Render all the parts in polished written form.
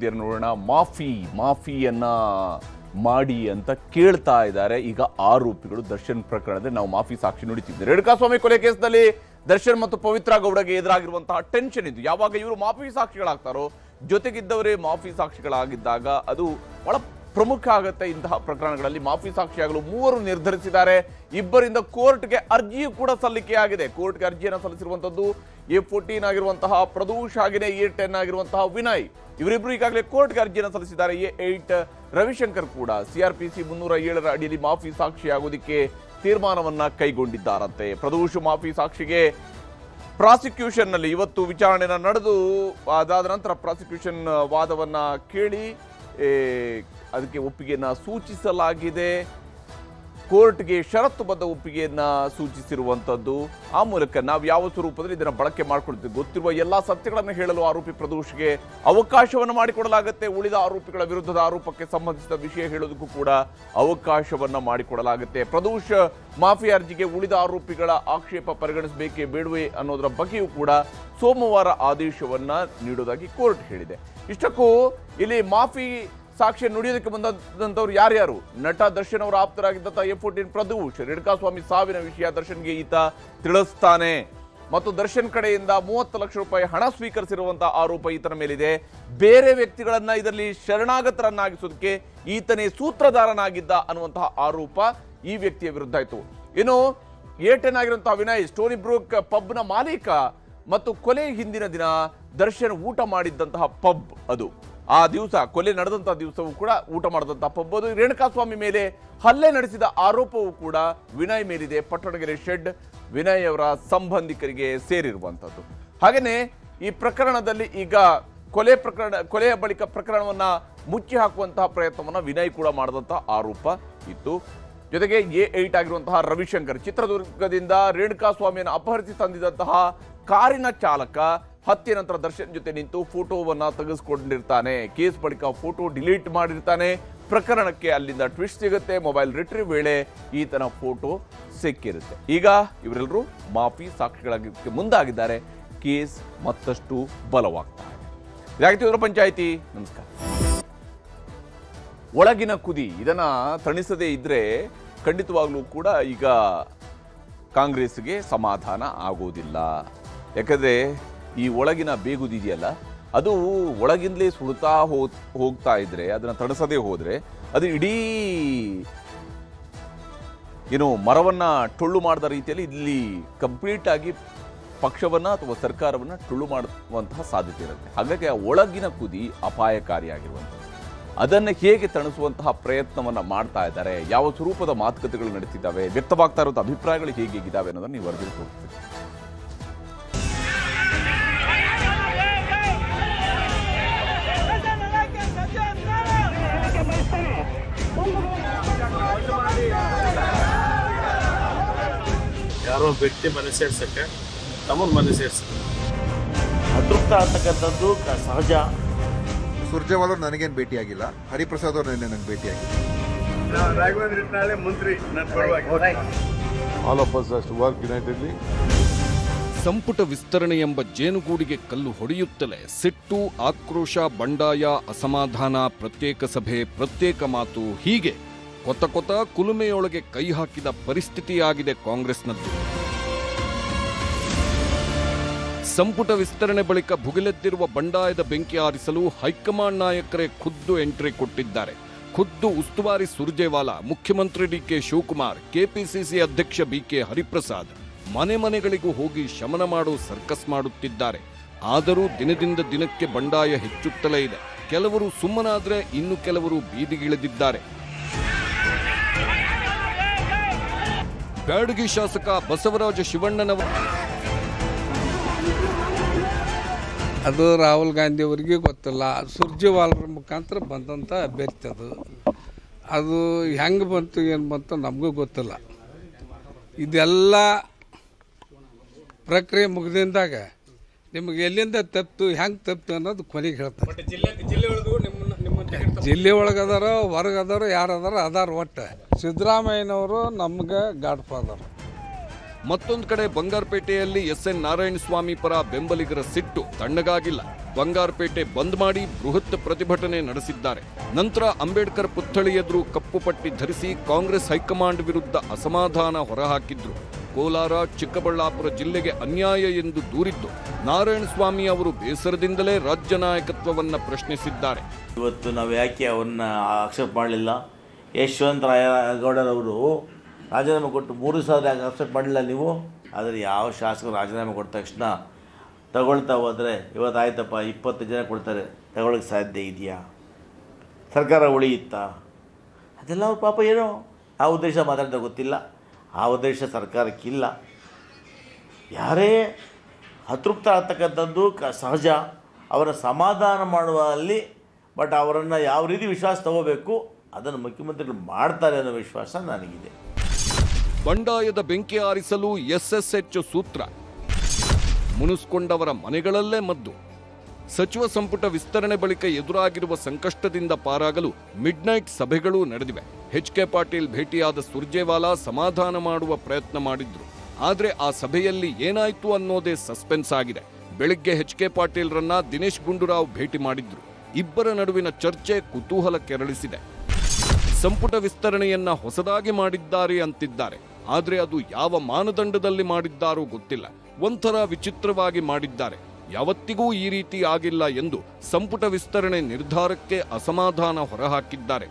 ನೋಡೋಣ. ಮಾಫಿಯನ್ನ ಮಾಡಿ ಅಂತ ಕೇಳ್ತಾ ಇದ್ದಾರೆ ಈಗ ಆರೋಪಿಗಳು. ದರ್ಶನ್ ಪ್ರಕರಣದಲ್ಲಿ ನಾವು ಮಾಫಿ ಸಾಕ್ಷಿ ನುಡಿತಿದ್ದೇವೆ. ರೇಣುಕಾಸ್ವಾಮಿ ಕೊಲೆ ಕೇಸ್ನಲ್ಲಿ ದರ್ಶನ್ ಮತ್ತು ಪವಿತ್ರ ಗೌಡಗೆ ಎದುರಾಗಿರುವಂತಹ ಟೆನ್ಷನ್ ಇದು. ಯಾವಾಗ ಇವರು ಮಾಫಿ ಸಾಕ್ಷಿಗಳಾಗ್ತಾರೋ, ಜೊತೆಗಿದ್ದವರೇ ಮಾಫಿ ಸಾಕ್ಷಿಗಳಾಗಿದ್ದಾಗ ಅದು ಬಹಳ ಪ್ರಮುಖ ಆಗುತ್ತೆ. ಇಂತಹ ಪ್ರಕರಣಗಳಲ್ಲಿ ಮಾಫಿ ಸಾಕ್ಷಿಯಾಗಲು ಮೂವರು ನಿರ್ಧರಿಸಿದ್ದಾರೆ. ಇಬ್ಬರಿಂದ ಕೋರ್ಟ್ಗೆ ಅರ್ಜಿಯೂ ಕೂಡ ಸಲ್ಲಿಕೆಯಾಗಿದೆ. ಕೋರ್ಟ್ಗೆ ಅರ್ಜಿಯನ್ನು ಸಲ್ಲಿಸಿರುವಂತದ್ದು A14 ಆಗಿರುವಂತಹ ಪ್ರದೂಷ್ ಹಾಗೆಯೇ A10 ಆಗಿರುವಂತಹ ವಿನಯ್. ಇವರಿಬ್ಬರು ಈಗಾಗಲೇ ಕೋರ್ಟ್ಗೆ ಅರ್ಜಿಯನ್ನು ಸಲ್ಲಿಸಿದ್ದಾರೆ. A8 ರವಿಶಂಕರ್ ಕೂಡ CRPC 307 ಅಡಿಯಲ್ಲಿ ಮಾಫಿ ಸಾಕ್ಷಿಯಾಗೋದಿಕ್ಕೆ ತೀರ್ಮಾನವನ್ನ ಕೈಗೊಂಡಿದ್ದಾರಂತೆ. ಪ್ರದೂಷ್ ಮಾಫಿ ಸಾಕ್ಷಿಗೆ ಪ್ರಾಸಿಕ್ಯೂಷನ್ ನಲ್ಲಿ ಇವತ್ತು ವಿಚಾರಣೆನ ನಡೆದು ಅದಾದ ನಂತರ ಪ್ರಾಸಿಕ್ಯೂಷನ್ ವಾದವನ್ನ ಕೇಳಿ ಅದಕ್ಕೆ ಒಪ್ಪಿಗೆಯನ್ನ ಸೂಚಿಸಲಾಗಿದೆ. ಕೋರ್ಟ್ಗೆ ಷರತ್ತುಬದ್ಧ ಒಪ್ಪಿಗೆಯನ್ನ ಸೂಚಿಸಿರುವಂತದ್ದು. ಆ ಮೂಲಕ ನಾವು ಯಾವ ಸ್ವರೂಪದಲ್ಲಿ ಇದನ್ನು ಬಳಕೆ ಮಾಡಿಕೊಳ್ತೀವಿ, ಗೊತ್ತಿರುವ ಎಲ್ಲಾ ಸತ್ಯಗಳನ್ನು ಹೇಳಲು ಆರೋಪಿ ಪ್ರದೋಷ್ಗೆ ಅವಕಾಶವನ್ನು ಮಾಡಿಕೊಡಲಾಗುತ್ತೆ. ಉಳಿದ ಆರೋಪಿಗಳ ವಿರುದ್ಧದ ಆರೋಪಕ್ಕೆ ಸಂಬಂಧಿಸಿದ ವಿಷಯ ಹೇಳೋದಕ್ಕೂ ಕೂಡ ಅವಕಾಶವನ್ನ ಮಾಡಿಕೊಡಲಾಗುತ್ತೆ. ಪ್ರದೋಷ್ ಮಾಫಿ ಅರ್ಜಿಗೆ ಉಳಿದ ಆರೋಪಿಗಳ ಆಕ್ಷೇಪ ಪರಿಗಣಿಸಬೇಕೇ ಬೇಡವೇ ಅನ್ನೋದರ ಬಗ್ಗೆಯೂ ಕೂಡ ಸೋಮವಾರ ಆದೇಶವನ್ನ ನೀಡೋದಾಗಿ ಕೋರ್ಟ್ ಹೇಳಿದೆ. ಇಷ್ಟಕ್ಕೂ ಇಲ್ಲಿ ಮಾಫಿ ಸಾಕ್ಷಿ ನುಡಿಯೋದಕ್ಕೆ ಬಂದಂತವ್ರು ಯಾರ್ಯಾರು? ನಟ ದರ್ಶನ್ ಅವರ ಆಪ್ತರಾಗಿದ್ದಂಥ A14 ಪ್ರದೂಷ್. ರೇಣುಕಾಸ್ವಾಮಿ ಸಾವಿನ ವಿಷಯ ದರ್ಶನ್ಗೆ ಈತ ತಿಳಿಸ್ತಾನೆ ಮತ್ತು ದರ್ಶನ್ ಕಡೆಯಿಂದ 30 ಲಕ್ಷ ರೂಪಾಯಿ ಹಣ ಸ್ವೀಕರಿಸಿರುವಂತಹ ಆರೋಪ ಈತನ ಮೇಲಿದೆ. ಬೇರೆ ವ್ಯಕ್ತಿಗಳನ್ನ ಇದರಲ್ಲಿ ಶರಣಾಗತರನ್ನಾಗಿಸೋದಕ್ಕೆ ಈತನೇ ಸೂತ್ರಧಾರನಾಗಿದ್ದ ಅನ್ನುವಂತಹ ಆರೋಪ ಈ ವ್ಯಕ್ತಿಯ ವಿರುದ್ಧ ಆಯಿತು. ಇನ್ನು A10 ಆಗಿರುವಂತಹ ವಿನಯ್ ಸ್ಟೋನಿ ಬ್ರೂಕ್ ಪಬ್ನ ಮಾಲೀಕ ಮತ್ತು ಕೊಲೆ ಹಿಂದಿನ ದಿನ ದರ್ಶನ್ ಊಟ ಮಾಡಿದ್ದಂತಹ ಪಬ್ ಅದು. ಆ ದಿವಸ ಕೊಲೆ ನಡೆದಂತಹ ದಿವಸವೂ ಕೂಡ ಊಟ ಮಾಡಿದಂತಹ ಪಬ್ ಅದು. ರೇಣುಕಾಸ್ವಾಮಿ ಮೇಲೆ ಹಲ್ಲೆ ನಡೆಸಿದ ಆರೋಪವೂ ಕೂಡ ವಿನಯ್ ಮೇಲಿದೆ. ಪಟ್ಟಣಗೆರೆ ಶೆಡ್ ವಿನಯ್ ಅವರ ಸಂಬಂಧಿಕರಿಗೆ ಸೇರಿರುವಂತದ್ದು. ಹಾಗೇನೆ ಈ ಪ್ರಕರಣದಲ್ಲಿ ಈಗ ಕೊಲೆಯ ಬಳಿಕ ಪ್ರಕರಣವನ್ನ ಮುಚ್ಚಿ ಹಾಕುವಂತಹ ಪ್ರಯತ್ನವನ್ನ ವಿನಯ್ ಕೂಡ ಮಾಡಿದಂತಹ ಆರೋಪ ಇತ್ತು. ಜೊತೆಗೆ A8 ಆಗಿರುವಂತಹ ರವಿಶಂಕರ್ ಚಿತ್ರದುರ್ಗದಿಂದ ರೇಣುಕಾಸ್ವಾಮಿಯನ್ನು ಅಪಹರಿಸಿ ತಂದಿದ್ದಂತಹ ಕಾರಿನ ಚಾಲಕ ಹತ್ಯೆ ನಂತರ ದರ್ಶನ್ ಜೊತೆ ನಿಂತು ಫೋಟೋವನ್ನ ತೆಗೆದುಕೊಂಡಿರ್ತಾನೆ. ಕೇಸ್ ಬಳಿಕ ಫೋಟೋ ಡಿಲೀಟ್ ಮಾಡಿರ್ತಾನೆ. ಪ್ರಕರಣಕ್ಕೆ ಅಲ್ಲಿಂದ ಟ್ವಿಸ್ಟ್ ಸಿಗುತ್ತೆ. ಮೊಬೈಲ್ ರಿಟ್ರೀವ್ ವೇಳೆ ಈತನ ಫೋಟೋ ಸಿಕ್ಕಿರುತ್ತೆ. ಈಗ ಇವರೆಲ್ಲರೂ ಮಾಫಿ ಸಾಕ್ಷಿಗಳಾಗಿ ಮುಂದಾಗಿದ್ದಾರೆ. ಕೇಸ್ ಮತ್ತಷ್ಟು ಬಲವಾಗ್ತಾ ಇದೆ. ಇದಾಗಿತ್ತು ಇವರ ಪಂಚಾಯಿತಿ. ನಮಸ್ಕಾರ. ಒಳಗಿನ ಕುದಿ ಇದನ್ನ ತಣಿಸದೇ ಇದ್ರೆ ಖಂಡಿತವಾಗ್ಲೂ ಕೂಡ ಈಗ ಕಾಂಗ್ರೆಸ್ಗೆ ಸಮಾಧಾನ ಆಗೋದಿಲ್ಲ. ಯಾಕಂದ್ರೆ ಈ ಒಳಗಿನ ಬೇಗುದಿದೆಯಲ್ಲ, ಅದು ಒಳಗಿಂದಲೇ ಸುಡ್ತಾ ಹೋಗ್ತಾ ಇದ್ರೆ, ಅದನ್ನ ತಣಿಸದೇ ಹೋದ್ರೆ ಅದು ಇಡೀ ಮರವನ್ನ ಟೊಳ್ಳು ಮಾಡಿದ ರೀತಿಯಲ್ಲಿ ಇಲ್ಲಿ ಕಂಪ್ಲೀಟ್ ಆಗಿ ಪಕ್ಷವನ್ನ ಅಥವಾ ಸರ್ಕಾರವನ್ನ ಟೊಳ್ಳು ಮಾಡುವಂತಹ ಸಾಧ್ಯತೆ ಇರುತ್ತೆ. ಹಾಗಾಗಿ ಆ ಒಳಗಿನ ಕುದಿ ಅಪಾಯಕಾರಿಯಾಗಿರುವಂಥದ್ದು. ಅದನ್ನು ಹೇಗೆ ತಣಿಸುವಂತಹ ಪ್ರಯತ್ನವನ್ನ ಮಾಡ್ತಾ ಇದ್ದಾರೆ, ಯಾವ ಸ್ವರೂಪದ ಮಾತುಕತೆಗಳು ನಡೀತಿದ್ದಾವೆ, ವ್ಯಕ್ತವಾಗ್ತಾ ಇರುವಂತಹ ಅಭಿಪ್ರಾಯಗಳು ಹೇಗಿದ್ದಾವೆ ಅನ್ನೋದನ್ನು ನೀವು ವರದಿ ತೋರಿಸ್ತೀವಿ. ಯಾರೋ ವ್ಯಕ್ತಿ ಮನೆ ಸೇರ್ಸಕ್ಕೆ ತಮ್ಮನ ಮನೆ ಸೇರ್ಸಕ್ಕೆ ಅತೃಪ್ತ ಆಗ್ತಕ್ಕಂಥದ್ದು ಸಹಜ. ಸುರ್ಜೇವಾಲ ಅವರು ನನಗೇನು ಭೇಟಿಯಾಗಿಲ್ಲ. ಹರಿಪ್ರಸಾದ್ ಅವರು ನನಗೆ ಭೇಟಿಯಾಗಿಲ್ಲ. ಸಂಪುಟ ವಿಸ್ತರಣೆ ಎಂಬ ಜೇನುಗೂಡಿಗೆ ಕಲ್ಲು ಹೊಡೆಯುತ್ತಲೇ ಸಿಟ್ಟು, ಆಕ್ರೋಶ, ಬಂಡಾಯ, ಅಸಮಾಧಾನ, ಪ್ರತ್ಯೇಕ ಸಭೆ, ಪ್ರತ್ಯೇಕ ಮಾತು, ಹೀಗೆ ಕೊತ ಕುಲುಮೆಯೊಳಗೆ ಕೈ ಹಾಕಿದ ಪರಿಸ್ಥಿತಿಯಾಗಿದೆ ಕಾಂಗ್ರೆಸ್ನದ್ದು. ಸಂಪುಟ ವಿಸ್ತರಣೆ ಬಳಿಕ ಭುಗಿಲೆದ್ದಿರುವ ಬಂಡಾಯದ ಬೆಂಕಿ ಆರಿಸಲು ಹೈಕಮಾಂಡ್ ನಾಯಕರೇ ಖುದ್ದು ಎಂಟ್ರಿ ಕೊಟ್ಟಿದ್ದಾರೆ. ಖುದ್ದು ಉಸ್ತುವಾರಿ ಸುರ್ಜೇವಾಲಾ, ಮುಖ್ಯಮಂತ್ರಿ DK ಶಿವಕುಮಾರ್, ಕೆಪಿಸಿಸಿ ಅಧ್ಯಕ್ಷ BK ಹರಿಪ್ರಸಾದ್ ಮನೆಗಳಿಗೂ ಹೋಗಿ ಶಮನ ಮಾಡೋ ಸರ್ಕಸ್ ಮಾಡುತ್ತಿದ್ದಾರೆ. ಆದರೂ ದಿನದಿಂದ ದಿನಕ್ಕೆ ಬಂಡಾಯ ಹೆಚ್ಚುತ್ತಲೇ ಇದೆ. ಕೆಲವರು ಸುಮ್ಮನಾದ್ರೆ ಇನ್ನು ಕೆಲವರು ಬೀದಿಗಿಳಿದಿದ್ದಾರೆ. ಬ್ಯಾಡಗಿ ಶಾಸಕ ಬಸವರಾಜ ಶಿವಣ್ಣನವರು ಅದು ರಾಹುಲ್ ಗಾಂಧಿ ಅವರಿಗೆ ಗೊತ್ತಿಲ್ಲ. ಸುರ್ಜೇವಾಲರ ಮುಖಾಂತರ ಬಂದಂಥ ಅಭ್ಯರ್ಥಿ ಅದು ಹೆಂಗೆ ಬಂತು ಏನು ಬಂತು ನಮಗೂ ಗೊತ್ತಿಲ್ಲ. ಇದೆಲ್ಲ ಪ್ರಕ್ರಿಯೆ ಮುಗಿದಿಂದಾಗ ನಿಮಗೆ ಎಲ್ಲಿಂದ ತಪ್ಪಿತು, ಹೆಂಗೆ ತಪ್ಪಿತು ಅನ್ನೋದು ಕೊನೆಗೆ ಹೇಳ್ತಾರೆ. ಜಿಲ್ಲೆ ಒಳಗದಾರೋ ಹೊರಗದಾರೋ ಯಾರದಾರೋ ಅದಾರ. ಒಟ್ಟು ಸಿದ್ದರಾಮಯ್ಯನವರು ನಮ್ಗೆ ಗಾಡ್ ಫಾದರ್. ಮತ್ತೊಂದು ಕಡೆ ಬಂಗಾರಪೇಟೆಯಲ್ಲಿ SN ನಾರಾಯಣಸ್ವಾಮಿ ಪರ ಬೆಂಬಲಿಗರ ಸಿಟ್ಟು ತಣ್ಣಗಾಗಿಲ್ಲ. ಬಂಗಾರಪೇಟೆ ಬಂದ್ ಮಾಡಿ ಬೃಹತ್ ಪ್ರತಿಭಟನೆ ನಡೆಸಿದ್ದಾರೆ. ನಂತರ ಅಂಬೇಡ್ಕರ್ ಪುತ್ಥಳಿ ಎದುರು ಕಪ್ಪು ಪಟ್ಟಿ ಧರಿಸಿ ಕಾಂಗ್ರೆಸ್ ಹೈಕಮಾಂಡ್ ವಿರುದ್ಧ ಅಸಮಾಧಾನ ಹೊರಹಾಕಿದ್ರು. ಕೋಲಾರ, ಚಿಕ್ಕಬಳ್ಳಾಪುರ ಜಿಲ್ಲೆಗೆ ಅನ್ಯಾಯ ಎಂದು ದೂರಿದ್ದು ನಾರಾಯಣಸ್ವಾಮಿ ಅವರು ಬೇಸರದಿಂದಲೇ ರಾಜ್ಯ ನಾಯಕತ್ವವನ್ನು ಪ್ರಶ್ನಿಸಿದ್ದಾರೆ. ಇವತ್ತು ನಾವು ಯಾಕೆ ಅವನ್ನ ಅಕ್ಸೆಪ್ಟ್ ಮಾಡಲಿಲ್ಲ? ಯಶವಂತರಾಯಗೌಡರವರು ರಾಜೀನಾಮೆ ಕೊಟ್ಟು 3 ಸಾವಿರ ಯಾಕೆ ಅಕ್ಸೆಪ್ಟ್ ಮಾಡಲಿಲ್ಲ ನೀವು? ಆದರೆ ಯಾವ ಶಾಸಕರು ರಾಜೀನಾಮೆ ಕೊಟ್ಟ ತಕ್ಷಣ ತಗೊಳ್ತಾ ಹೋದರೆ ಇವತ್ತು ಆಯ್ತಪ್ಪ 20 ಜನ ಕೊಡ್ತಾರೆ, ತಗೊಳ್ಳೋಕ್ಕೆ ಸಾಧ್ಯ ಇದೆಯಾ? ಸರ್ಕಾರ ಉಳಿಯುತ್ತಾ? ಅದೆಲ್ಲ ಅವ್ರ ಪಾಪ ಏನೋ ಆ ಉದ್ದೇಶ ಮಾತಾಡ್ತಾ ಗೊತ್ತಿಲ್ಲ. ಆ ಉದ್ದೇಶ ಸರ್ಕಾರಕ್ಕಿಲ್ಲ. ಯಾರೇ ಅತೃಪ್ತ ಆಗ್ತಕ್ಕಂಥದ್ದು ಸಹಜ, ಅವರ ಸಮಾಧಾನ ಮಾಡುವಲ್ಲಿ. ಬಟ್ ಅವರನ್ನು ಯಾವ ರೀತಿ ವಿಶ್ವಾಸ ತಗೋಬೇಕು ಅದನ್ನು ಮುಖ್ಯಮಂತ್ರಿಗಳು ಮಾಡ್ತಾರೆ ಅನ್ನೋ ವಿಶ್ವಾಸ ನನಗಿದೆ. ಬಂಡಾಯದ ಬೆಂಕಿ ಆರಿಸಲು SSH ಸೂತ್ರ, ಮುನಿಸ್ಕೊಂಡವರ ಮನೆಗಳಲ್ಲೇ ಮದ್ದು. ಸಚಿವ ಸಂಪುಟ ವಿಸ್ತರಣೆ ಬಳಿಕ ಎದುರಾಗಿರುವ ಸಂಕಷ್ಟದಿಂದ ಪಾರಾಗಲು ಮಿಡ್ನೈಟ್ ಸಭೆಗಳೂ ನಡೆದಿವೆ. HK ಪಾಟೀಲ್ ಭೇಟಿಯಾದ ಸುರ್ಜೇವಾಲಾ ಸಮಾಧಾನ ಮಾಡುವ ಪ್ರಯತ್ನ ಮಾಡಿದ್ರು. ಆದರೆ ಆ ಸಭೆಯಲ್ಲಿ ಏನಾಯ್ತು ಅನ್ನೋದೇ ಸಸ್ಪೆನ್ಸ್ ಆಗಿದೆ. ಬೆಳಿಗ್ಗೆ HK ಪಾಟೀಲ್ರನ್ನ ದಿನೇಶ್ ಗುಂಡೂರಾವ್ ಭೇಟಿ ಮಾಡಿದ್ರು. ಇಬ್ಬರ ನಡುವಿನ ಚರ್ಚೆ ಕುತೂಹಲ ಕೆರಳಿಸಿದೆ. ಸಂಪುಟ ವಿಸ್ತರಣೆಯನ್ನ ಹೊಸದಾಗಿ ಮಾಡಿದ್ದಾರೆ ಅಂತಿದ್ದಾರೆ. ಆದರೆ ಅದು ಯಾವ ಮಾನದಂಡದಲ್ಲಿ ಮಾಡಿದ್ದಾರೋ ಗೊತ್ತಿಲ್ಲ. ಒಂಥರ ವಿಚಿತ್ರವಾಗಿ ಮಾಡಿದ್ದಾರೆ. ಯಾವತ್ತಿಗೂ ಈ ರೀತಿ ಆಗಿಲ್ಲ ಎಂದು ಸಂಪುಟ ವಿಸ್ತರಣೆ ನಿರ್ಧಾರಕ್ಕೆ ಅಸಮಾಧಾನ ಹೊರಹಾಕಿದ್ದಾರೆ.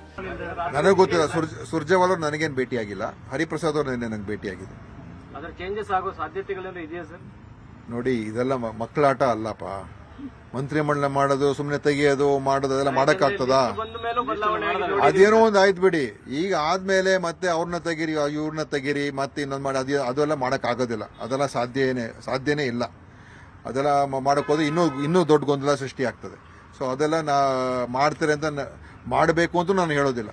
ನನಗೆ ಗೊತ್ತಿಲ್ಲ. ಸುರ್ಜೇವಾಲ ನನಗೇನು ಭೇಟಿಯಾಗಿಲ್ಲ. ಹರಿಪ್ರಸಾದ್ ಅವರು ನನಗೆ ಭೇಟಿಯಾಗಿದೆ. ಅದರ ಚೇಂಜಸ್ ಆಗೋ ಸಾಧ್ಯತೆಗಳೆಲ್ಲ ಇದೆಯಾ ಸರ್? ನೋಡಿ, ಇದೆಲ್ಲ ಮಕ್ಕಳಾಟ ಅಲ್ಲಪ್ಪ. ಮಂತ್ರಿಮಂಡಲ ಮಾಡೋದು, ಸುಮ್ಮನೆ ತೆಗಿಯೋದು, ಮಾಡೋದು ಅದೆಲ್ಲ ಮಾಡೋಕ್ಕಾಗ್ತದಾ? ಅದೇನೋ ಒಂದು ಆಯ್ತು ಬಿಡಿ. ಈಗ ಆದ್ಮೇಲೆ ಮತ್ತೆ ಅವ್ರನ್ನ ತೆಗೀರಿ, ಇವ್ರನ್ನ ತೆಗೀರಿ, ಮತ್ತೆ ಇನ್ನೊಂದು ಮಾಡಿ ಅದೆಲ್ಲ ಮಾಡೋಕ್ಕಾಗೋದಿಲ್ಲ. ಅದೆಲ್ಲ ಸಾಧ್ಯನೇ ಇಲ್ಲ. ಅದೆಲ್ಲ ಮಾಡೋಕ್ಕೋದ್ರೆ ಇನ್ನೂ ದೊಡ್ಡ ಗೊಂದಲ ಸೃಷ್ಟಿ ಆಗ್ತದೆ. ಸೊ ಅದೆಲ್ಲ ಮಾಡ್ತಾರೆ ಅಂತ ಮಾಡಬೇಕು ಅಂತ ನಾನು ಹೇಳೋದಿಲ್ಲ.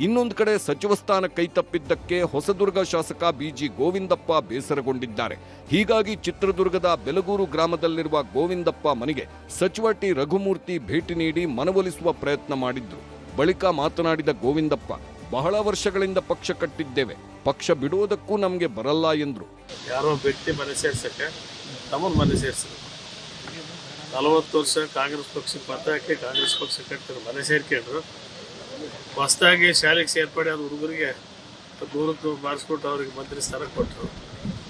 ಇನ್ನೊಂದು ಕಡೆ ಸಚಿವ ಸ್ಥಾನ ಕೈತಪ್ಪಿದ್ದಕ್ಕೆ ಹೊಸದುರ್ಗ ಶಾಸಕ BG ಗೋವಿಂದಪ್ಪ ಬೇಸರಗೊಂಡಿದ್ದಾರೆ. ಹೀಗಾಗಿ ಚಿತ್ರದುರ್ಗದ ಬೆಲಗೂರು ಗ್ರಾಮದಲ್ಲಿರುವ ಗೋವಿಂದಪ್ಪ ಮನೆಗೆ ಸಚಿವ ಟಿ ರಘುಮೂರ್ತಿ ಭೇಟಿ ನೀಡಿ ಮನವೊಲಿಸುವ ಪ್ರಯತ್ನ ಮಾಡಿದ್ರು. ಬಳಿಕ ಮಾತನಾಡಿದ ಗೋವಿಂದಪ್ಪ, ಬಹಳ ವರ್ಷಗಳಿಂದ ಪಕ್ಷ ಕಟ್ಟಿದ್ದೇವೆ, ಪಕ್ಷ ಬಿಡುವುದಕ್ಕೂ ನಮಗೆ ಬರಲ್ಲ ಎಂದ್ರು. ಯಾರೋ ವ್ಯಕ್ತಿ ಮನೆ ಸೇರ್ಸಕ್ಕೆ ತಮ್ಮನ ಮನೆ ಸೇರ್ಸಿದ್ರು. 40 ವರ್ಷ ಕಾಂಗ್ರೆಸ್ ಪಕ್ಷಕ್ಕೆ ಮತ ಹಾಕಿ ಕಾಂಗ್ರೆಸ್ ಪಕ್ಷ ಕಟ್ಟಿದ್ರು, ಮನೆ ಸೇರ್ಕೊಂಡ್ರು. ಹೊಸದಾಗಿ ಶಾಲೆಗೆ ಸೇರ್ಪಡೆ ಆದ ಹುಡುಗರಿಗೆ ದೂರಕ್ಕೆ ಬಾರಿಸ್ಬಿಟ್ಟು ಅವ್ರಿಗೆ ಮಂತ್ರಿ ಸ್ಥಾನ ಕೊಟ್ಟರು.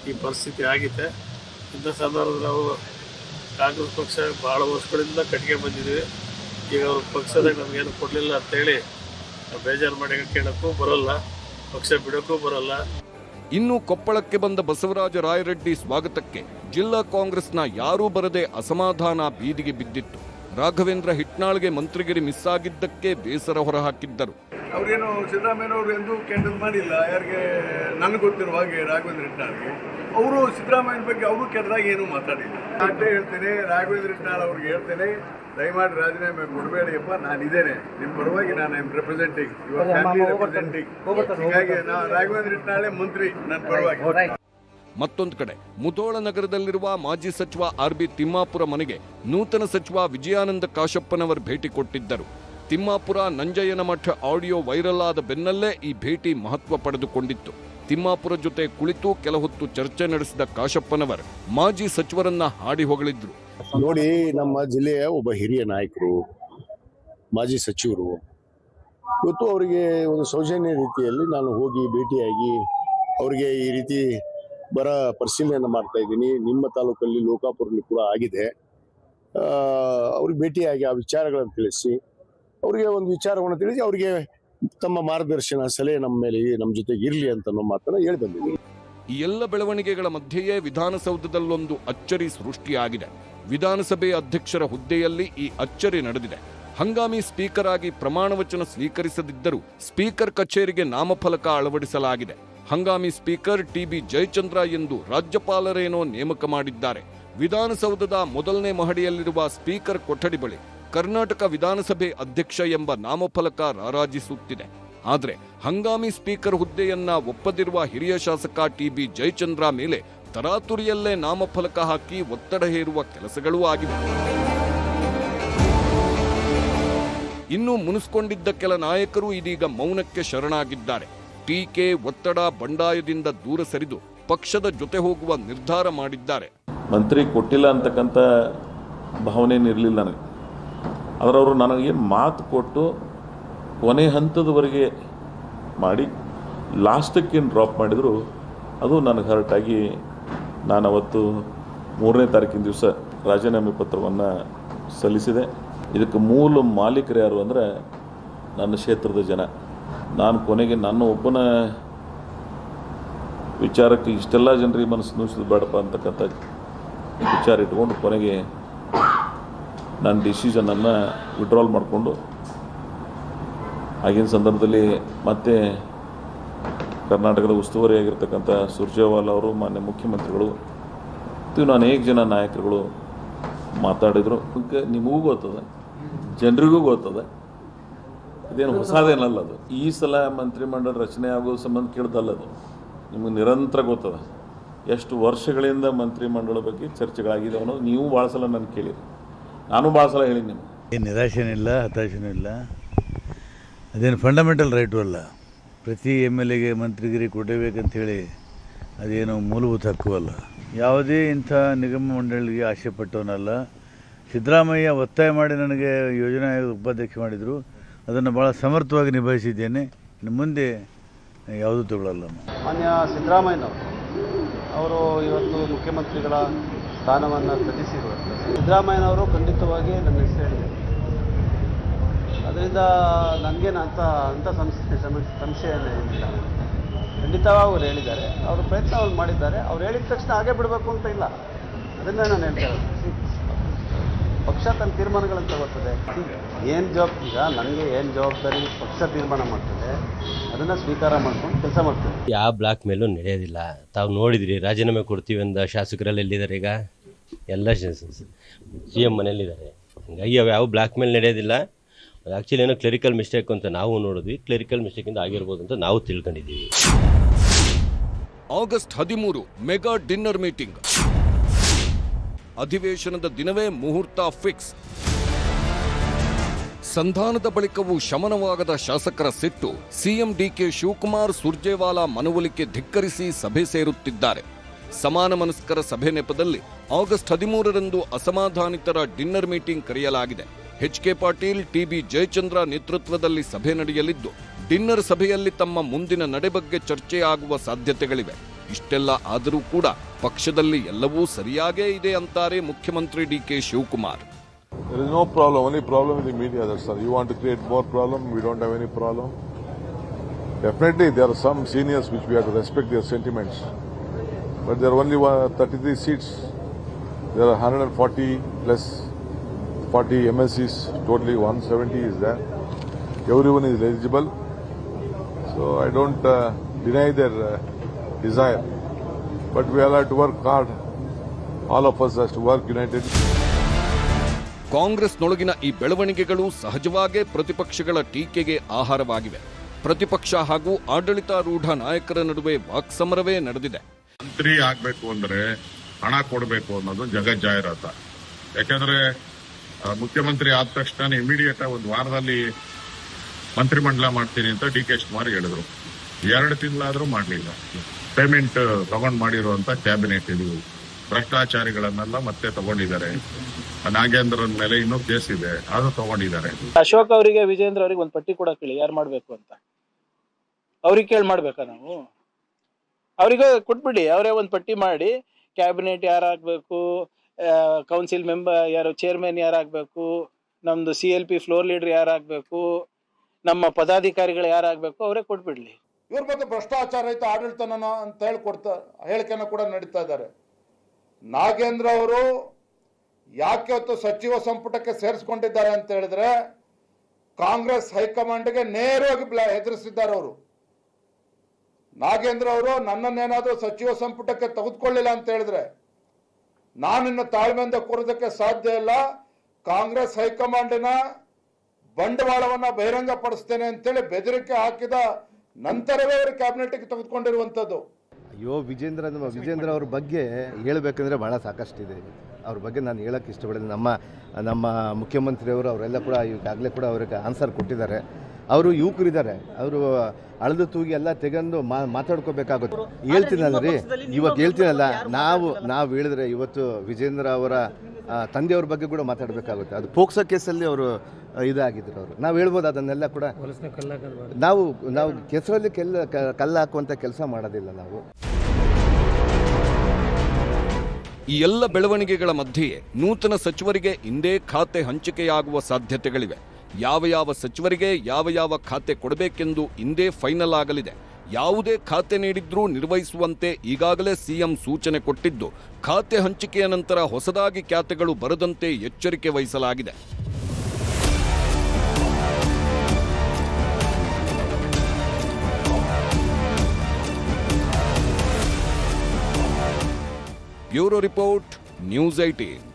ಈ ಪರಿಸ್ಥಿತಿ ಆಗಿದೆ. ಇಂಥ ಸಂದರ್ಭದಲ್ಲಿ ನಾವು ಕಾಂಗ್ರೆಸ್ ಪಕ್ಷ ಭಾಳ ವರ್ಷಗಳಿಂದ ಕಟ್ಟಿಗೆ ಬಂದಿದ್ದೀವಿ. ಈಗ ಅವ್ರ ಪಕ್ಷದಾಗ ನಮಗೇನು ಕೊಡಲಿಲ್ಲ ಅಂತೇಳಿ ಬೇಜಾರು ಮಾಡಿ ಕೇಳೋಕ್ಕೂ ಬರೋಲ್ಲ, ಪಕ್ಷ ಬಿಡೋಕ್ಕೂ ಬರೋಲ್ಲ. ಇನ್ನು ಕೊಪ್ಪಳಕ್ಕೆ ಬಂದ ಬಸವರಾಜ ರಾಯರೆಡ್ಡಿ ಸ್ವಾಗತಕ್ಕೆ ಜಿಲ್ಲಾ ಕಾಂಗ್ರೆಸ್ನ ಯಾರೂ ಬರದೆ ಅಸಮಾಧಾನ ಬೀದಿಗೆ ಬಿದ್ದಿತ್ತು. ರಾಘವೇಂದ್ರ ಹಿಟ್ನಾಳ್ಗೆ ಮಂತ್ರಿಗಿರಿ ಮಿಸ್ ಆಗಿದ್ದಕ್ಕೆ ಬೇಸರ ಹೊರಹಾಕಿದ್ದರು. ಅವ್ರೇನು ಸಿದ್ದರಾಮಯ್ಯನವರು ಎಂದೂ ಕ್ಯಾಂಡಲ್ ಮಾಡಿಲ್ಲ. ಯಾರಿಗೆ ನನಗೆ ಗೊತ್ತಿರುವ ಹಾಗೆ ರಾಘವೇಂದ್ರ ಹಿಟ್ನಾಳ್ಗೆ ಅವರು ಸಿದ್ದರಾಮಯ್ಯನ ಬಗ್ಗೆ ಅವರು ಕೆಟ್ಟದಾಗಿ ಏನೂ ಮಾತಾಡಿಲ್ಲ. ಅಷ್ಟೇ ಹೇಳ್ತೇನೆ, ರಾಘವೇಂದ್ರ ಹಿಟ್ನಾಳ್ ಅವ್ರಿಗೆ ಹೇಳ್ತೇನೆ, ದಯಮಾಡಿ ರಾಜೀನಾಮೆ ಕೊಡಬೇಡಿಯಪ್ಪ, ನಾನಿದ್ದೇನೆ ನಿಮ್ಮ ಪರವಾಗಿ. ನಾನು I am representing your family representing. ಹೀಗಾಗಿ ರಾಘವೇಂದ್ರ ಹಿಟ್ನಾಳೆ ಮಂತ್ರಿ ನನ್ನ ಪರವಾಗಿ. ಮತ್ತೊಂದು ಕಡೆ ಮುಧೋಳ ನಗರದಲ್ಲಿರುವ ಮಾಜಿ ಸಚಿವ RB ತಿಮ್ಮಾಪುರ ಮನೆಗೆ ನೂತನ ಸಚಿವ ವಿಜಯಾನಂದ ಕಾಶಪ್ಪನವರು ಭೇಟಿ ಕೊಟ್ಟಿದ್ದರು. ತಿಮ್ಮಾಪುರ ನಂಜಯ್ಯನ ಮಠ ಆಡಿಯೋ ವೈರಲ್ ಆದ ಬೆನ್ನಲ್ಲೇ ಈ ಭೇಟಿ ಮಹತ್ವ ಪಡೆದುಕೊಂಡಿತ್ತು. ತಿಮ್ಮಾಪುರ ಜೊತೆ ಕುಳಿತು ಕೆಲ ಹೊತ್ತು ಚರ್ಚೆ ನಡೆಸಿದ ಕಾಶಪ್ಪನವರು ಮಾಜಿ ಸಚಿವರನ್ನ ಹಾಡಿ ಹೊಗಳಿದ್ರು. ನೋಡಿ, ನಮ್ಮ ಜಿಲ್ಲೆಯ ಒಬ್ಬ ಹಿರಿಯ ನಾಯಕರು, ಮಾಜಿ ಸಚಿವರು, ಇವತ್ತು ಅವರಿಗೆ ಒಂದು ಸೌಜನ್ಯ ರೀತಿಯಲ್ಲಿ ನಾನು ಹೋಗಿ ಭೇಟಿಯಾಗಿ ಅವರಿಗೆ ಈ ರೀತಿ ಬರ ಪರಿಶೀಲನೆ ಮಾಡ್ತಾ ಇದ್ದೀನಿ. ನಿಮ್ಮ ತಾಲೂಕಲ್ಲಿ ಲೋಕಾಪುರಲ್ಲಿ ಕೂಡ ಆಗಿದೆ. ಅವ್ರಿಗೆ ಭೇಟಿಯಾಗಿ ಆ ವಿಚಾರಗಳನ್ನು ತಿಳಿಸಿ, ಅವರಿಗೆ ಒಂದು ವಿಚಾರವನ್ನು ತಿಳಿಸಿ, ಅವರಿಗೆ ತಮ್ಮ ಮಾರ್ಗದರ್ಶನ ಸಲಹೆ ನಮ್ಮ ಜೊತೆಗೆ ಇರಲಿ ಅಂತ ನಾವು ಮಾತನ್ನ ಹೇಳಿ ಬಂದಿದ್ದೀವಿ. ಈ ಎಲ್ಲ ಬೆಳವಣಿಗೆಗಳ ಮಧ್ಯೆಯೇ ವಿಧಾನಸೌಧದಲ್ಲೊಂದು ಅಚ್ಚರಿ ಸೃಷ್ಟಿಯಾಗಿದೆ. ವಿಧಾನಸಭೆ ಅಧ್ಯಕ್ಷರ ಹುದ್ದೆಯಲ್ಲಿ ಈ ಅಚ್ಚರಿ ನಡೆದಿದೆ. ಹಂಗಾಮಿ ಸ್ಪೀಕರ್ ಆಗಿ ಪ್ರಮಾಣ ವಚನ ಸ್ವೀಕರಿಸದಿದ್ದರೂ ಸ್ಪೀಕರ್ ಕಚೇರಿಗೆ ನಾಮಫಲಕ ಅಳವಡಿಸಲಾಗಿದೆ. ಹಂಗಾಮಿ ಸ್ಪೀಕರ್ TB ಜಯಚಂದ್ರ ಎಂದು ರಾಜ್ಯಪಾಲರೇನೋ ನೇಮಕ ಮಾಡಿದ್ದಾರೆ. ವಿಧಾನಸೌಧದ ಮೊದಲನೇ ಮಹಡಿಯಲ್ಲಿರುವ ಸ್ಪೀಕರ್ ಕೊಠಡಿ ಬಳಿ ಕರ್ನಾಟಕ ವಿಧಾನಸಭೆ ಅಧ್ಯಕ್ಷ ಎಂಬ ನಾಮಫಲಕ ರಾರಾಜಿಸುತ್ತಿದೆ. ಆದರೆ ಹಂಗಾಮಿ ಸ್ಪೀಕರ್ ಹುದ್ದೆಯನ್ನ ಒಪ್ಪದಿರುವ ಹಿರಿಯ ಶಾಸಕ TB ಜಯಚಂದ್ರ ಮೇಲೆ ತರಾತುರಿಯಲ್ಲೇ ನಾಮಫಲಕ ಹಾಕಿ ಒತ್ತಡ ಹೇರುವ ಕೆಲಸಗಳೂ ಆಗಿವೆ. ಇನ್ನು ಮುನಿಸ್ಕೊಂಡಿದ್ದ ಕೆಲ ನಾಯಕರು ಇದೀಗ ಮೌನಕ್ಕೆ ಶರಣಾಗಿದ್ದಾರೆ. ಟೀಕೆ, ಒತ್ತಡ, ಬಂಡಾಯದಿಂದ ದೂರ ಸರಿದು ಪಕ್ಷದ ಜೊತೆ ಹೋಗುವ ನಿರ್ಧಾರ ಮಾಡಿದ್ದಾರೆ. ಮಂತ್ರಿ ಕೊಟ್ಟಿಲ್ಲ ಅಂತಕ್ಕಂಥ ಭಾವನೆ ಇರಲಿಲ್ಲ ನನಗೆ. ಆದರೆ ಅವರು ನನಗೆ ಮಾತು ಕೊಟ್ಟು ಕೊನೆ ಹಂತದವರೆಗೆ ಮಾಡಿ ಲಾಸ್ಟಕ್ಕೇನು ಡ್ರಾಪ್ ಮಾಡಿದರು ಅದು ನನಗೆ ಹರ್ಟಾಗಿ ನಾನು ಅವತ್ತು 3ನೇ ತಾರೀಕಿನ ದಿವಸ ರಾಜೀನಾಮೆ ಪತ್ರವನ್ನು ಸಲ್ಲಿಸಿದೆ. ಇದಕ್ಕೆ ಮೂಲ ಮಾಲೀಕರು ಯಾರು ಅಂದರೆ ನನ್ನ ಕ್ಷೇತ್ರದ ಜನ. ನಾನು ಕೊನೆಗೆ ನನ್ನ ಒಬ್ಬನ ವಿಚಾರಕ್ಕೆ ಇಷ್ಟೆಲ್ಲ ಜನರಿಗೆ ಮನಸ್ಸು ನೋಯಿಸೋದು ಬೇಡಪ್ಪ ಅಂತಕ್ಕಂಥ ವಿಚಾರ ಇಟ್ಕೊಂಡು ಕೊನೆಗೆ ನನ್ನ ಡಿಸಿಷನನ್ನು ವಿಡ್ರಾಲ್ ಮಾಡಿಕೊಂಡು ಆಗಿನ ಸಂದರ್ಭದಲ್ಲಿ ಮತ್ತೆ ಕರ್ನಾಟಕದ ಉಸ್ತುವಾರಿಯಾಗಿರ್ತಕ್ಕಂಥ ಸುರ್ಜೇವಾಲಾ ಅವರು, ಮಾನ್ಯ ಮುಖ್ಯಮಂತ್ರಿಗಳು ಮತ್ತು ಇನ್ನು ಅನೇಕ ಜನ ನಾಯಕರುಗಳು ಮಾತಾಡಿದರು. ನಿಮಗೂ ಗೊತ್ತದ, ಜನರಿಗೂ ಗೊತ್ತದ, ಇದೇನು ಹೊಸದೇನಲ್ಲ. ಅದು ಈ ಸಲ ಮಂತ್ರಿಮಂಡಲ ರಚನೆ ಆಗೋ ಸಂಬಂಧ ಕೇಳ್ದಲ್ಲ, ಅದು ನಿಮಗೆ ನಿರಂತರ ಗೊತ್ತದ. ಎಷ್ಟು ವರ್ಷಗಳಿಂದ ಮಂತ್ರಿಮಂಡಲ ಬಗ್ಗೆ ಚರ್ಚೆಗಳಾಗಿದೆ ಅನ್ನೋದು ನೀವು ಭಾಳ ಸಲ ನಾನು ಕೇಳಿರಿ, ನಾನು ಭಾಳ ಸಲ ಹೇಳಿ ನಿಮ್ಗೆ. ಏನು ನಿರಾಶೆನೂ ಇಲ್ಲ, ಹತಾಶೆನೂ ಇಲ್ಲ. ಅದೇನು ಫಂಡಮೆಂಟಲ್ ರೈಟು ಅಲ್ಲ. ಪ್ರತಿ MLAಗೆ ಮಂತ್ರಿಗಿರಿ ಕೊಡಬೇಕಂತೇಳಿ ಅದೇನು ಮೂಲಭೂತ ಹಕ್ಕು ಅಲ್ಲ. ಯಾವುದೇ ಇಂಥ ನಿಗಮ ಮಂಡಳಿಗೆ ಆಸೆ ಪಟ್ಟವನಲ್ಲ. ಸಿದ್ದರಾಮಯ್ಯ ಒತ್ತಾಯ ಮಾಡಿ ನನಗೆ ಯೋಜನಾ ಆಯೋಗದ ಉಪಾಧ್ಯಕ್ಷ ಮಾಡಿದರು. ಅದನ್ನು ಭಾಳ ಸಮರ್ಥವಾಗಿ ನಿಭಾಯಿಸಿದ್ದೇನೆ. ಇನ್ನು ಮುಂದೆ ಯಾವುದೂ ತಗೊಳ್ಳಲ್ಲ. ಮಾನ್ಯ ಸಿದ್ದರಾಮಯ್ಯನವರು ಅವರು ಇವತ್ತು ಮುಖ್ಯಮಂತ್ರಿಗಳ ಸ್ಥಾನವನ್ನು ತ್ಯಜಿಸಿರುವಂಥ ಸಿದ್ದರಾಮಯ್ಯನವರು ಖಂಡಿತವಾಗಿ ನನ್ನ ಹೆಸರು ಹೇಳಿದ್ದಾರೆ. ಅದರಿಂದ ನನಗೇನು ಅಂಥ ಸಂಶಯ ಏನಿಲ್ಲ. ಖಂಡಿತವಾಗಿ ಅವ್ರು ಹೇಳಿದ್ದಾರೆ, ಅವರು ಪ್ರಯತ್ನವನ್ನು ಮಾಡಿದ್ದಾರೆ. ಅವ್ರು ಹೇಳಿದ ತಕ್ಷಣ ಹಾಗೆ ಬಿಡಬೇಕು ಅಂತ ಇಲ್ಲ. ಅದರಿಂದ ನಾನು ಹೇಳ್ತಾ ಇರೋದು, ಪಕ್ಷ ತನ್ನ ತೀರ್ಮಾನಗಳನ್ನು ತಗೋತದೆ. ಈಗ ನನಗೆ ಏನು ಜವಾಬ್ದಾರಿ ಪಕ್ಷ ತೀರ್ಮಾನ ಮಾಡ್ತದೆ, ಅದನ್ನು ಸ್ವೀಕಾರ ಮಾಡ್ಕೊಂಡು ಕೆಲಸ ಮಾಡ್ತೇವೆ. ಯಾವ ಬ್ಲಾಕ್ ಮೇಲೂ ನಡೆಯೋದಿಲ್ಲ. ತಾವು ನೋಡಿದ್ರಿ, ರಾಜೀನಾಮೆ ಕೊಡ್ತೀವಿ ಅಂದ ಶಾಸಕರಲ್ಲಿ ಎಲ್ಲಿದ್ದಾರೆ ಈಗ? ಎಲ್ಲ CM ಮನೆಯಲ್ಲಿದ್ದಾರೆ. ಹಂಗಾಗಿ ಅವು ಯಾವ ಬ್ಲಾಕ್ ಮೇಲೆ ನಡೆಯೋದಿಲ್ಲ. ಆ್ಯಕ್ಚುಲಿ ಏನೋ ಕ್ಲರಿಕಲ್ ಮಿಸ್ಟೇಕ್ ಅಂತ ನಾವು ನೋಡಿದ್ವಿ. ಕ್ಲರಿಕಲ್ ಮಿಸ್ಟೇಕಿಂದ ಆಗಿರ್ಬೋದು ಅಂತ ನಾವು ತಿಳ್ಕೊಂಡಿದ್ದೀವಿ. August 13 mega dinner meeting. ಅಧಿವೇಶನದ ದಿನವೇ ಮುಹೂರ್ತ ಫಿಕ್ಸ್. ಸಂಧಾನದ ಬಳಿಕವೂ ಶಮನವಾಗದ ಶಾಸಕರ ಸಿಟ್ಟು. CM DK ಶಿವಕುಮಾರ್ ಸುರ್ಜೇವಾಲಾ ಮನವೊಲಿಕೆ ಧಿಕ್ಕರಿಸಿ ಸಭೆ ಸೇರುತ್ತಿದ್ದಾರೆ. ಸಮಾನ ಮನಸ್ಕರ ಸಭೆ ನೆಪದಲ್ಲಿ ಆಗಸ್ಟ್ 13ರಂದು ಅಸಮಾಧಾನಿತರ ಡಿನ್ನರ್ ಮೀಟಿಂಗ್ ಕರೆಯಲಾಗಿದೆ. HK ಪಾಟೀಲ್, TB ಜಯಚಂದ್ರ ನೇತೃತ್ವದಲ್ಲಿ ಸಭೆ ನಡೆಯಲಿದ್ದು, ಡಿನ್ನರ್ ಸಭೆಯಲ್ಲಿ ತಮ್ಮ ಮುಂದಿನ ನಡೆ ಬಗ್ಗೆ ಚರ್ಚೆ ಆಗುವ ಸಾಧ್ಯತೆಗಳಿವೆ. ಇಷ್ಟೆಲ್ಲ ಆದರೂ ಕೂಡ ಪಕ್ಷದಲ್ಲಿ ಎಲ್ಲವೂ ಸರಿಯಾಗೇ ಇದೆ ಅಂತಾರೆ ಮುಖ್ಯಮಂತ್ರಿ DK Shivakumar. There is no problem, only problem with the media, that's all. You want to create more problem, we don't have any problem. Definitely there are some seniors which we have to respect their sentiments. But there are only 33 seats. There are 140 plus 40 MLCs, totally 170 is there. Everyone is eligible. So I don't deny their desire. But we all have to work hard. All of us has to work united. ಕಾಂಗ್ರೆಸ್ನೊಳಗಿನ ಈ ಬೆಳವಣಿಗೆಗಳು ಸಹಜವಾಗೇ ಪ್ರತಿಪಕ್ಷಗಳ ಟೀಕೆಗೆ ಆಹಾರವಾಗಿವೆ. ಪ್ರತಿಪಕ್ಷ ಹಾಗೂ ಆಡಳಿತಾರೂಢ ನಾಯಕರ ನಡುವೆ ವಾಕ್ಸಮರವೇ ನಡೆದಿದೆ. ಮಂತ್ರಿ ಆಗ್ಬೇಕು ಅಂದ್ರೆ ಹಣ ಕೊಡಬೇಕು ಅನ್ನೋದು ಜಗಜ್ಜಾಹಿರಾತ. ಯಾಕಂದ್ರೆ ಮುಖ್ಯಮಂತ್ರಿ ಆದ ತಕ್ಷಣ ಇಮಿಡಿಯೇಟ್ ಒಂದು ವಾರದಲ್ಲಿ ಮಂತ್ರಿಮಂಡಲ ಮಾಡ್ತೀನಿ ಅಂತ DK ಶಿವಕುಮಾರ್ ಹೇಳಿದ್ರು. 2 ತಿಂಗಳಾದ್ರೂ ಮಾಡಲಿಲ್ಲ. ಪೇಮೆಂಟ್ ತಗೊಂಡ್ ಮಾಡಿರುವಂತ ಕ್ಯಾಬಿನೆಟ್ ಇದು ಭ್ರಷ್ಟಾಚಾರಿಗಳನ್ನೆಲ್ಲ ಮತ್ತೆ ತಗೊಂಡಿದ್ದಾರೆ. ನಾಗೇಂದ್ರನ್ ಮೇಲೆ ಇನ್ನೂ ಕೇಸ್ ಇದೆ, ಅದು ತಗೊಂಡಿದ್ದಾರೆ. ಅಶೋಕ್ ಅವರಿಗೆ, ವಿಜೇಂದ್ರ ಅವರಿಗೆ ಒಂದು ಪಟ್ಟಿ ಕೊಡಕ್ಕೆ ಹೇಳಿ, ಯಾರು ಮಾಡ್ಬೇಕು ಅಂತ. ಅವ್ರಿಗೆ ಕೇಳಿ ಮಾಡ್ಬೇಕಾ ನಾವು? ಅವ್ರಿಗೆ ಕೊಟ್ಬಿಡಿ, ಅವರೇ ಒಂದು ಪಟ್ಟಿ ಮಾಡಿ, ಕ್ಯಾಬಿನೆಟ್ ಯಾರಾಗಬೇಕು, ಕೌನ್ಸಿಲ್ ಮೆಂಬರ್ ಯಾರು, ಚೇರ್ಮನ್ ಯಾರಾಗಬೇಕು, ನಮ್ದು CLP ಫ್ಲೋರ್ ಲೀಡರ್ ಯಾರಾಗಬೇಕು, ನಮ್ಮ ಪದಾಧಿಕಾರಿಗಳು ಯಾರಾಗಬೇಕು, ಅವರೇ ಕೊಟ್ಬಿಡ್ಲಿ. ಇವ್ರ ಬಗ್ಗೆ ಭ್ರಷ್ಟಾಚಾರ ರಹಿತ ಆಡಳಿತನ ಅಂತ ಹೇಳಿಕೆಯನ್ನು ಕೂಡ ನಡೀತಾ ಇದ್ದಾರೆ. ನಾಗೇಂದ್ರ ಅವರು ಯಾಕೆ ಹೊತ್ತು ಸಚಿವ ಸಂಪುಟಕ್ಕೆ ಸೇರಿಸ್ಕೊಂಡಿದ್ದಾರೆ ಅಂತ ಹೇಳಿದ್ರೆ, ಕಾಂಗ್ರೆಸ್ ಹೈಕಮಾಂಡ್ಗೆ ನೇರವಾಗಿ ಹೆದರಿಸಿದ್ದಾರೆ ಅವರು. ನಾಗೇಂದ್ರ ಅವರು ನನ್ನನ್ನೇನಾದರೂ ಸಚಿವ ಸಂಪುಟಕ್ಕೆ ತೆಗೆದುಕೊಳ್ಳಿಲ್ಲ ಅಂತ ಹೇಳಿದ್ರೆ ನಾನಿನ್ನು ತಾಳ್ಮೆಯಿಂದ ಕೂರೋದಕ್ಕೆ ಸಾಧ್ಯ ಇಲ್ಲ, ಕಾಂಗ್ರೆಸ್ ಹೈಕಮಾಂಡಿನ ಬಂಡವಾಳವನ್ನ ಬಹಿರಂಗ ಪಡಿಸ್ತೇನೆ ಅಂತೇಳಿ ಬೆದರಿಕೆ ಹಾಕಿದ ನಂತರವೇ ಅವರು ಕ್ಯಾಬಿನೆಟ್ಗೆ ತೆಗೆದುಕೊಂಡಿರುವಂಥದ್ದು. ಅಯ್ಯೋ, ವಿಜೇಂದ್ರ ಅವ್ರ ಬಗ್ಗೆ ಹೇಳಬೇಕಂದ್ರೆ ಭಾಳ ಸಾಕಷ್ಟಿದೆ. ಅವ್ರ ಬಗ್ಗೆ ನಾನು ಹೇಳೋಕ್ಕೆ ಇಷ್ಟಪಡೋದು. ನಮ್ಮ ಮುಖ್ಯಮಂತ್ರಿಯವರು ಅವರೆಲ್ಲ ಕೂಡ ಈಗಾಗಲೇ ಕೂಡ ಅವ್ರಿಗೆ ಆನ್ಸರ್ ಕೊಟ್ಟಿದ್ದಾರೆ. ಅವರು ಯುವಕರಿದ್ದಾರೆ, ಅವರು ಅಳದು ತೂಗಿ ಎಲ್ಲ ತೆಗೆದು ಮಾತಾಡ್ಕೋಬೇಕಾಗುತ್ತೆ. ಹೇಳ್ತೀನಲ್ಲ ರೀ, ಇವತ್ತು ಹೇಳ್ತೀನಲ್ಲ, ನಾವು ಹೇಳಿದ್ರೆ ಇವತ್ತು ವಿಜೇಂದ್ರ ಅವರ ತಂದೆಯವ್ರ ಬಗ್ಗೆ ಕೂಡ ಮಾತಾಡಬೇಕಾಗುತ್ತೆ. ಅದು ಪೋಕ್ಸೋ ಕೇಸಲ್ಲಿ ಅವರು ಇದಾಗಿದ್ರು. ಅವರು ನಾವು ಹೇಳ್ಬೋದು, ಅದನ್ನೆಲ್ಲ ಕೂಡ ನಾವು ಕೆಸರಲ್ಲಿ ಕಲ್ಲು ಹಾಕುವಂಥ ಕೆಲಸ ಮಾಡೋದಿಲ್ಲ ನಾವು. ಈ ಎಲ್ಲ ಬೆಳವಣಿಗೆಗಳ ಮಧ್ಯೆ ನೂತನ ಸಚಿವರಿಗೆ ಇಂದೇ ಖಾತೆ ಹಂಚಿಕೆಯಾಗುವ ಸಾಧ್ಯತೆಗಳಿವೆ. ಯಾವ ಸಚಿವರಿಗೆ ಯಾವ ಖಾತೆ ಕೊಡಬೇಕೆಂದು ಇಂದೇ ಫೈನಲ್ ಆಗಲಿದೆ. ಯಾವುದೇ ಖಾತೆ ನೀಡಿದ್ರೂ ನಿರ್ವಹಿಸುವಂತೆ ಈಗಾಗಲೇ ಸಿಎಂ ಸೂಚನೆ ಕೊಟ್ಟಿದ್ದು, ಖಾತೆ ಹಂಚಿಕೆಯ ನಂತರ ಹೊಸದಾಗಿ ಖಾತೆಗಳು ಬರದಂತೆ ಎಚ್ಚರಿಕೆ ವಹಿಸಲಾಗಿದೆ. Bureau report, news 18.